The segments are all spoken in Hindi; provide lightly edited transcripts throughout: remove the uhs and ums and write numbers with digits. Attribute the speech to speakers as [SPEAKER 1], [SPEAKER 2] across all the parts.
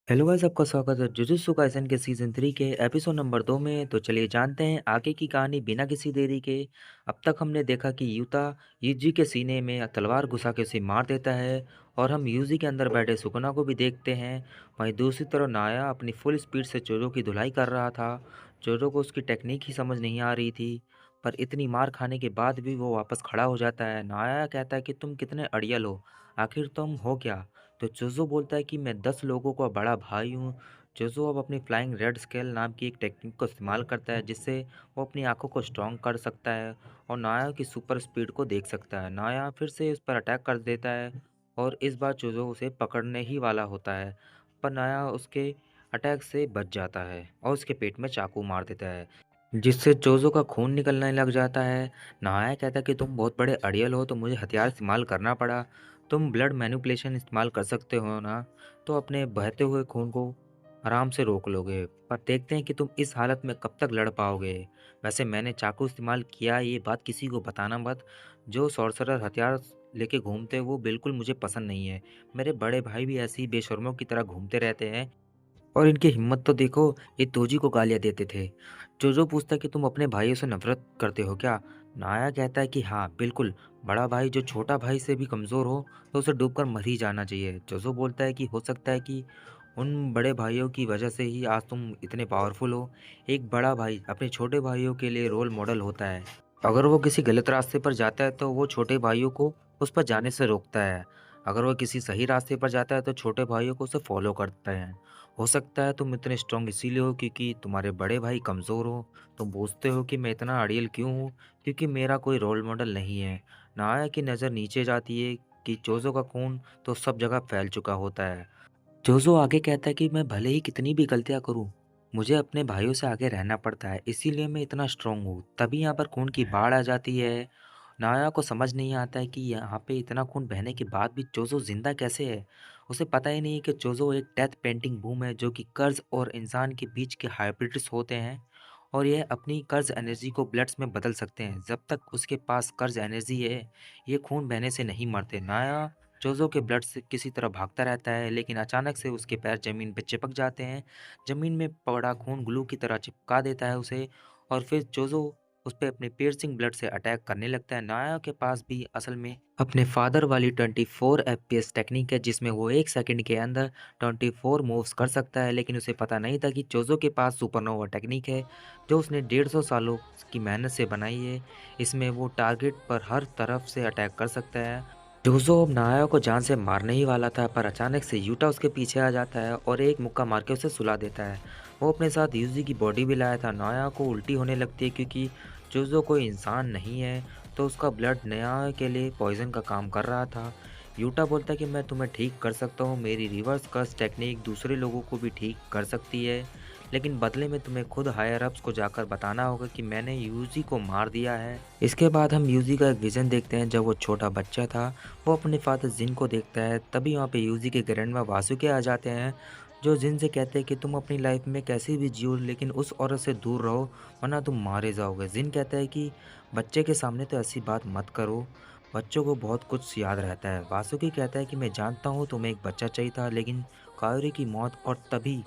[SPEAKER 1] हेलो गाइस, आपका स्वागत है जुजुत्सु काइसेन के सीजन 3 के एपिसोड नंबर 2 में। तो चलिए जानते हैं आगे की कहानी बिना किसी देरी के। अब तक हमने देखा कि यूता यूजी के सीने में तलवार घुसा के उसे मार देता है और हम यूजी के अंदर बैठे सुकुना को भी देखते हैं। वहीं दूसरी तरफ नाया अपनी फुल स्पीड से जोजो की धुलाई कर रहा था। जोजो को उसकी टेक्निक ही समझ नहीं आ रही थी, पर इतनी मार खाने के बाद भी वो वापस खड़ा हो जाता है। नाया कहता है कि तुम कितने अड़ियल हो, आखिर तुम हो क्या। तो जोजो बोलता है कि मैं 10 लोगों का बड़ा भाई हूँ। जोजो अब अपनी फ्लाइंग रेड स्केल नाम की एक टेक्निक को इस्तेमाल करता है, जिससे वो अपनी आंखों को स्ट्रॉन्ग कर सकता है और नाया की सुपर स्पीड को देख सकता है। नाया फिर से उस पर अटैक कर देता है और इस बार जोजो उसे पकड़ने ही वाला होता है, पर नाया उसके अटैक से बच जाता है और उसके पेट में चाकू मार देता है, जिससे जोजो का खून निकलने लग जाता है। नाया कहता है कि तुम बहुत बड़े अड़ियल हो, तो मुझे हथियार इस्तेमाल करना पड़ा। तुम ब्लड मैनिपुलेशन इस्तेमाल कर सकते हो ना, तो अपने बहते हुए खून को आराम से रोक लोगे, पर देखते हैं कि तुम इस हालत में कब तक लड़ पाओगे। वैसे मैंने चाकू इस्तेमाल किया, ये बात किसी को बताना मत। जो सॉर्सरर हथियार लेके घूमते हैं वो बिल्कुल मुझे पसंद नहीं है। मेरे बड़े भाई भी ऐसे ही बेशर्मों की तरह घूमते रहते हैं और इनकी हिम्मत तो देखो, ये तोजी को गालियाँ देते थे। जोजो पूछता है कि तुम अपने भाइयों से नफरत करते हो क्या। नाया कहता है कि हाँ बिल्कुल, बड़ा भाई जो छोटा भाई से भी कमज़ोर हो तो उसे डूबकर मर ही जाना चाहिए। जोजो बोलता है कि हो सकता है कि उन बड़े भाइयों की वजह से ही आज तुम इतने पावरफुल हो। एक बड़ा भाई अपने छोटे भाइयों के लिए रोल मॉडल होता है। अगर वो किसी गलत रास्ते पर जाता है तो वो छोटे भाइयों को उस पर जाने से रोकता है। अगर वो किसी सही रास्ते पर जाता है तो छोटे भाइयों को उसे फॉलो करते हैं। हो सकता है तुम इतने स्ट्रांग इसीलिए हो क्योंकि तुम्हारे बड़े भाई कमज़ोर हो। तुम पूछते हो कि मैं इतना अड़ियल क्यों हूँ, क्योंकि मेरा कोई रोल मॉडल नहीं है। नाया की नज़र नीचे जाती है कि जोजो का खून तो सब जगह फैल चुका होता है। जोजो आगे कहता है कि मैं भले ही कितनी भी गलतियां करूं, मुझे अपने भाइयों से आगे रहना पड़ता है, इसीलिए मैं इतना स्ट्रांग हूँ। तभी यहाँ पर खून की बाढ़ आ जाती है। नाया को समझ नहीं आता है कि यहाँ पे इतना खून बहने के बाद भी जोजो जिंदा कैसे है। उसे पता ही नहीं है कि जोजो एक डेथ पेंटिंग बूम है, जो कि कर्ज और इंसान के बीच के हाइब्रिड्स होते हैं और यह अपनी कर्ज एनर्जी को ब्लड्स में बदल सकते हैं। जब तक उसके पास कर्ज एनर्जी है, ये खून बहने से नहीं मरते। नाया जोजो के ब्लड से किसी तरह भागता रहता है, लेकिन अचानक से उसके पैर जमीन पर चिपक जाते हैं। जमीन में पड़ा खून ग्लू की तरह चिपका देता है उसे और फिर जोजो उस पे अपने पियर्सिंग ब्लड से अटैक करने लगता है। नाया के पास भी असल में अपने फादर वाली 24 एफपीएस टेक्निक है, जिसमें वो 1 सेकंड के अंदर 24 मूव्स कर सकता है, लेकिन उसे पता नहीं था कि जोजो के पास सुपरनोवा टेक्निक है, जो उसने 150 सालों की मेहनत से बनाई है। इसमें वो टारगेट पर हर तरफ से अटैक कर सकता है। जोजो अब नाया को जान से मारने ही वाला था, पर अचानक से यूटा उसके पीछे आ जाता है और एक मुक्का मार के उसे सुला देता है। वो अपने साथ यूजी की बॉडी भी लाया था। नाया को उल्टी होने लगती है क्योंकि जोजो कोई इंसान नहीं है, तो उसका ब्लड नाया के लिए पॉइजन का काम कर रहा था। यूटा बोलता है कि मैं तुम्हें ठीक कर सकता हूँ, मेरी रिवर्स कर्स टेक्निक दूसरे लोगों को भी ठीक कर सकती है, लेकिन बदले में तुम्हें खुद हायर अप्स को जाकर बताना होगा कि मैंने यूजी को मार दिया है। इसके बाद हम यूजी का एक विजन देखते हैं। जब वो छोटा बच्चा था, वो अपने फादर जिन को देखता है, तभी वहाँ पे यूजी के ग्रैंडमा वासुके आ जाते हैं, जो जिन से कहते हैं कि तुम अपनी लाइफ में कैसे भी जियो, लेकिन उस औरत से दूर रहो वरना तुम मारे जाओगे। जिन कहता है कि बच्चे के सामने तो ऐसी बात मत करो, बच्चों को बहुत कुछ याद रहता है। वासुकी कहता है कि मैं जानता हूँ तुम्हें एक बच्चा चाहिए था, लेकिन कायोरी की मौत। और तभी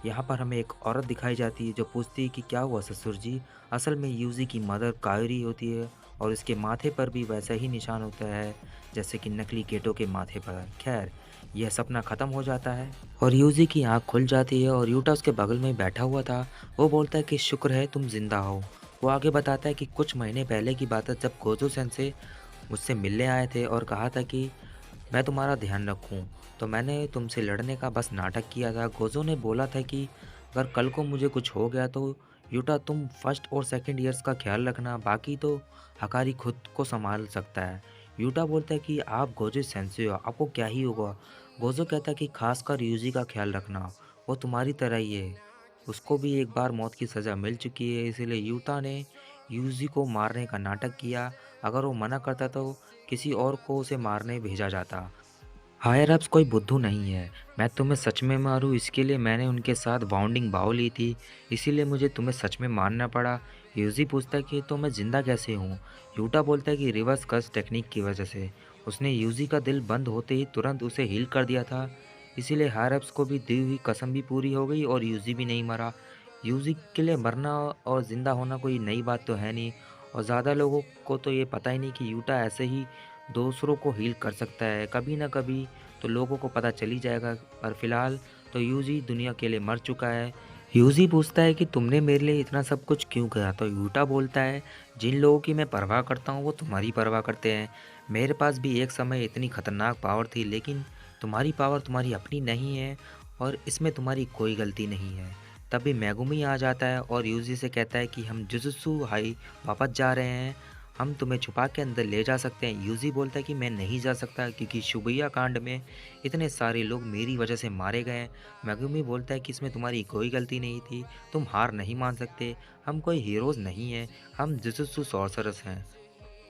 [SPEAKER 1] यहाँ पर हमें एक औरत दिखाई जाती है जो पूछती है कि क्या हुआ ससुर जी। असल में यूजी की मदर कायोरी होती है और इसके माथे पर भी वैसा ही निशान होता है जैसे कि नकली गेटो के माथे पर। खैर, यह सपना खत्म हो जाता है और यूजी की आंख खुल जाती है और यूटा उसके बगल में बैठा हुआ था। वो बोलता है कि शुक्र है तुम जिंदा हो। वो आगे बताता है कि कुछ महीने पहले की बात है, जब गोजो सेंसे मुझसे मिलने आए थे और कहा था कि मैं तुम्हारा ध्यान रखूं, तो मैंने तुमसे लड़ने का बस नाटक किया था। गोजो ने बोला था कि अगर कल को मुझे कुछ हो गया तो यूटा तुम फर्स्ट और सेकंड ईयर्स का ख्याल रखना, बाकी तो हकारी खुद को संभाल सकता है। यूटा बोलता है कि आप गोजो सेंसे हो, आपको क्या ही होगा। गोजो कहता है कि खासकर यूजी का ख्याल रखना, वो तुम्हारी तरह ही है, उसको भी एक बार मौत की सज़ा मिल चुकी है। इसीलिए यूटा ने यूजी को मारने का नाटक किया। अगर वो मना करता तो किसी और को उसे मारने भेजा जाता। हायर अप्स कोई बुद्धू नहीं है, मैं तुम्हें सच में मारूं इसके लिए मैंने उनके साथ बाउंडिंग भाव ली थी, इसीलिए मुझे तुम्हें सच में मारना पड़ा। यूजी पूछता है कि तो मैं जिंदा कैसे हूँ। यूटा बोलता है कि रिवर्स कर्स टेक्निक की वजह से। उसने यूजी का दिल बंद होते ही तुरंत उसे हील कर दिया था। इसीलिए हायरअप्स को भी दी हुई कसम भी पूरी हो गई और यूजी भी नहीं मरा। यूजी के लिए मरना और ज़िंदा होना कोई नई बात तो है नहीं, और ज़्यादा लोगों को तो ये पता ही नहीं कि यूटा ऐसे ही दूसरों को हील कर सकता है। कभी ना कभी तो लोगों को पता चल ही जाएगा, पर फिलहाल तो यूजी दुनिया के लिए मर चुका है। यूजी पूछता है कि तुमने मेरे लिए इतना सब कुछ क्यों किया, तो यूटा बोलता है जिन लोगों की मैं परवाह करता हूँ वो तुम्हारी परवाह करते हैं। मेरे पास भी एक समय इतनी खतरनाक पावर थी, लेकिन तुम्हारी पावर तुम्हारी अपनी नहीं है और इसमें तुम्हारी कोई गलती नहीं है। तभी मेगुमी आ जाता है और यूजी से कहता है कि हम जुजुत्सु हाई वापस जा रहे हैं, हम तुम्हें छुपा के अंदर ले जा सकते हैं। यूजी बोलता है कि मैं नहीं जा सकता क्योंकि शिबुया कांड में इतने सारे लोग मेरी वजह से मारे गए हैं। मेगुमी बोलता है कि इसमें तुम्हारी कोई गलती नहीं थी, तुम हार नहीं मान सकते, हम कोई हीरोज़ नहीं हैं, हम जुजुत्सु सॉर्सरर्स हैं।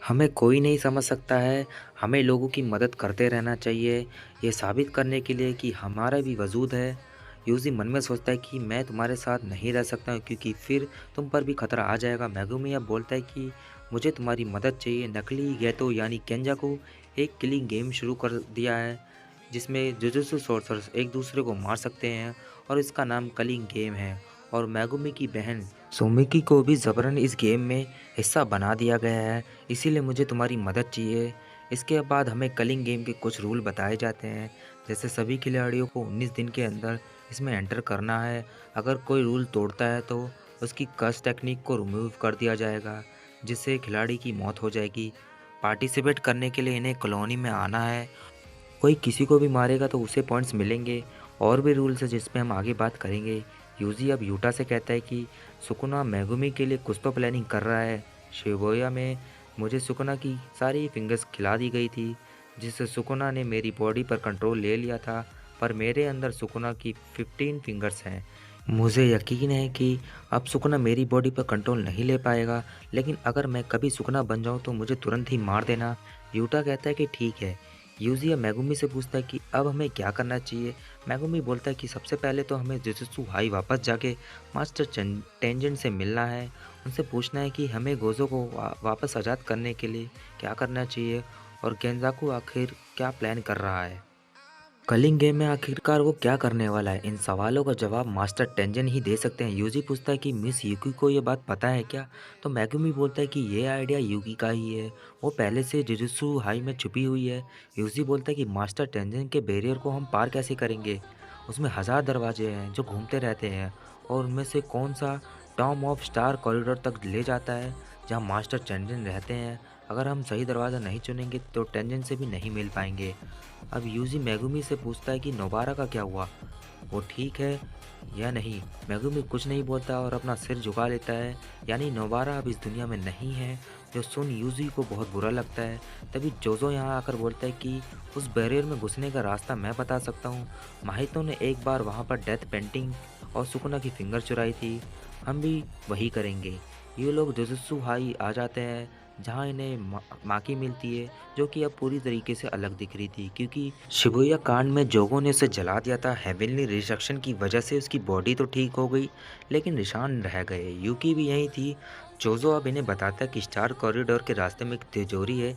[SPEAKER 1] हमें कोई नहीं समझ सकता है, हमें लोगों की मदद करते रहना चाहिए, ये साबित करने के लिए कि हमारा भी वजूद है। यूज़ी मन में सोचता है कि मैं तुम्हारे साथ नहीं रह सकता क्योंकि फिर तुम पर भी खतरा आ जाएगा। मेगुमी अब बोलता है कि मुझे तुम्हारी मदद चाहिए। नकली गैतो यानी केंजाकू एक किलिंग गेम शुरू कर दिया है, जिसमें जुजुत्सु सोर्सर्स एक दूसरे को मार सकते हैं, और इसका नाम कलिंग गेम है। और मेगुमी की बहन सोमिकी को भी ज़बरन इस गेम में हिस्सा बना दिया गया है, इसीलिए मुझे तुम्हारी मदद चाहिए। इसके बाद हमें कलिंग गेम के कुछ रूल बताए जाते हैं, जैसे सभी खिलाड़ियों को 19 दिन के अंदर इसमें एंटर करना है। अगर कोई रूल तोड़ता है तो उसकी कर्स टेक्निक को रिमूव कर दिया जाएगा, जिससे खिलाड़ी की मौत हो जाएगी। पार्टिसिपेट करने के लिए इन्हें कॉलोनी में आना है, कोई किसी को भी मारेगा तो उसे पॉइंट्स मिलेंगे। और भी रूल्स है जिस पे हम आगे बात करेंगे। यूजी अब यूटा से कहता है कि सुकुना मेगुमी के लिए कुछ तो प्लानिंग कर रहा है। शिबुया में मुझे सुकुना की सारी फिंगर्स खिला दी गई थी, जिससे सुकुना ने मेरी बॉडी पर कंट्रोल ले लिया था, पर मेरे अंदर सुकुना की 15 फिंगर्स हैं। मुझे यकीन है कि अब सुकुना मेरी बॉडी पर कंट्रोल नहीं ले पाएगा, लेकिन अगर मैं कभी सुकुना बन जाऊं तो मुझे तुरंत ही मार देना। यूटा कहता है कि ठीक है। यूजिया मेगुमी से पूछता है कि अब हमें क्या करना चाहिए। मेगुमी बोलता है कि सबसे पहले तो हमें जुजुत्सु हाई वापस जाके मास्टर टेंजेंट से मिलना है, उनसे पूछना है कि हमें गोजो को वापस आज़ाद करने के लिए क्या करना चाहिए, और गेंजाकू आखिर क्या प्लान कर रहा है। कलिंग गेम में आखिरकार वो क्या करने वाला है, इन सवालों का जवाब मास्टर टेंजन ही दे सकते हैं। यूजी पूछता है कि मिस यूकी को ये बात पता है क्या, तो मेगुमी बोलता है कि ये आइडिया यूकी का ही है, वो पहले से जुजुत्सु हाई में छुपी हुई है। यूजी बोलता है कि मास्टर टेंजन के बैरियर को हम पार कैसे करेंगे, उसमें 1000 दरवाजे हैं जो घूमते रहते हैं, और उनमें से कौन सा टॉम ऑफ स्टार कॉरिडोर तक ले जाता है जहाँ मास्टर टेंजन रहते हैं। अगर हम सही दरवाज़ा नहीं चुनेंगे तो टेंजन से भी नहीं मिल पाएंगे। अब यूजी मेगुमी से पूछता है कि नोबारा का क्या हुआ, वो ठीक है या नहीं। मेगुमी कुछ नहीं बोलता और अपना सिर झुका लेता है, यानी नोबारा अब इस दुनिया में नहीं है, जो सुन यूजी को बहुत बुरा लगता है। तभी जोजो यहाँ आकर बोलता है कि उस बैरियर में घुसने का रास्ता मैं बता सकता हूँ। माहितो ने एक बार वहाँ पर डेथ पेंटिंग और सुकुना की फिंगर चुराई थी, हम भी वही करेंगे। ये लोग जुजुत्सु हाई आ जाते हैं, जहाँ इन्हें माकी मिलती है, जो कि अब पूरी तरीके से अलग दिख रही थी, क्योंकि शिबुया कांड में जोगो ने उसे जला दिया था। हेवनली रिस्ट्रक्शन की वजह से उसकी बॉडी तो ठीक हो गई, लेकिन निशान रह गए। यूकी भी यही थी। जोजो अब इन्हें बताता है कि स्टार कॉरिडोर के रास्ते में एक तिजोरी है,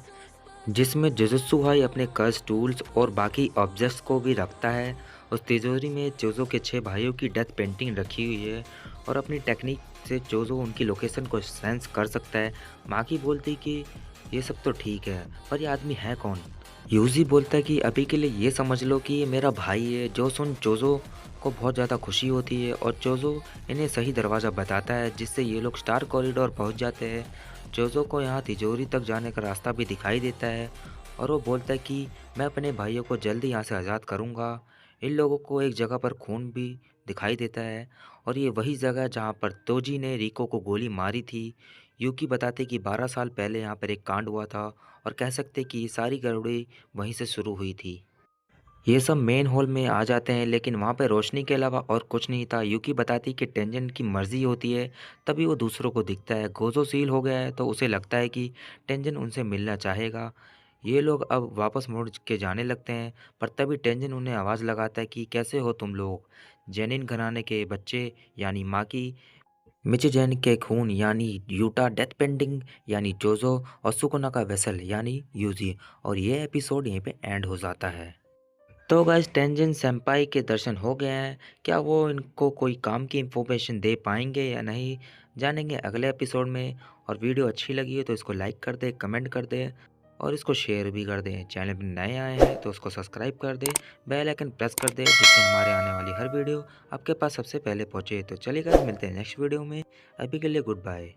[SPEAKER 1] जिसमें जुजुत्सु भाई अपने कर्स टूल्स और बाकी ऑब्जेक्ट्स को भी रखता है। उस तिजोरी में जोजो के 6 भाइयों की डेथ पेंटिंग रखी हुई है, और अपनी टेक्निक से जोजो उनकी लोकेशन को सेंस कर सकता है। माकी बोलती कि ये सब तो ठीक है, पर ये आदमी है कौन। यूजी बोलता है कि अभी के लिए ये समझ लो कि ये मेरा भाई है। जो सुन जोजो को बहुत ज़्यादा खुशी होती है, और जोजो इन्हें सही दरवाज़ा बताता है, जिससे ये लोग स्टार कॉरिडोर पहुंच जाते हैं। जोजो को यहाँ तिजोरी तक जाने का रास्ता भी दिखाई देता है, और वो बोलता है कि मैं अपने भाइयों को जल्दी यहाँ से आज़ाद करूँगा। इन लोगों को एक जगह पर खून भी दिखाई देता है, और ये वही जगह है जहाँ पर तोजी ने रिको को गोली मारी थी। यूकी बताते कि 12 साल पहले यहाँ पर एक कांड हुआ था, और कह सकते कि ये सारी गड़बड़ी वहीं से शुरू हुई थी। ये सब मेन हॉल में आ जाते हैं, लेकिन वहाँ पे रोशनी के अलावा और कुछ नहीं था। यूकी बताती कि टेंजन की मर्जी होती है तभी वो दूसरों को दिखता है। गोजो सील हो गया है तो उसे लगता है कि टेंजन उनसे मिलना चाहेगा। ये लोग अब वापस मुड़ के जाने लगते हैं, पर तभी टेंजन उन्हें आवाज़ लगाता है कि कैसे हो तुम लोग, जेनिन घराने के बच्चे यानी माकी, मिचिजेन के खून यानी यूटा, डेथ पेंडिंग यानी जोजो, और सुकुना का वेसल यानी यूजी। और ये एपिसोड यहीं पे एंड हो जाता है। तो गाइस टेंजिन सेंपाई के दर्शन हो गए हैं। क्या वो इनको कोई काम की इन्फॉर्मेशन दे पाएंगे या नहीं, जानेंगे अगले एपिसोड में। और वीडियो अच्छी लगी है तो इसको लाइक कर दे, कमेंट कर दे और इसको शेयर भी कर दें। चैनल पर नए आए हैं तो उसको सब्सक्राइब कर दे, बेल आइकन प्रेस कर दे, जिससे हमारे आने वाली हर वीडियो आपके पास सबसे पहले पहुंचे। तो चलिए गाइस मिलते हैं नेक्स्ट वीडियो में। अभी के लिए गुड बाय।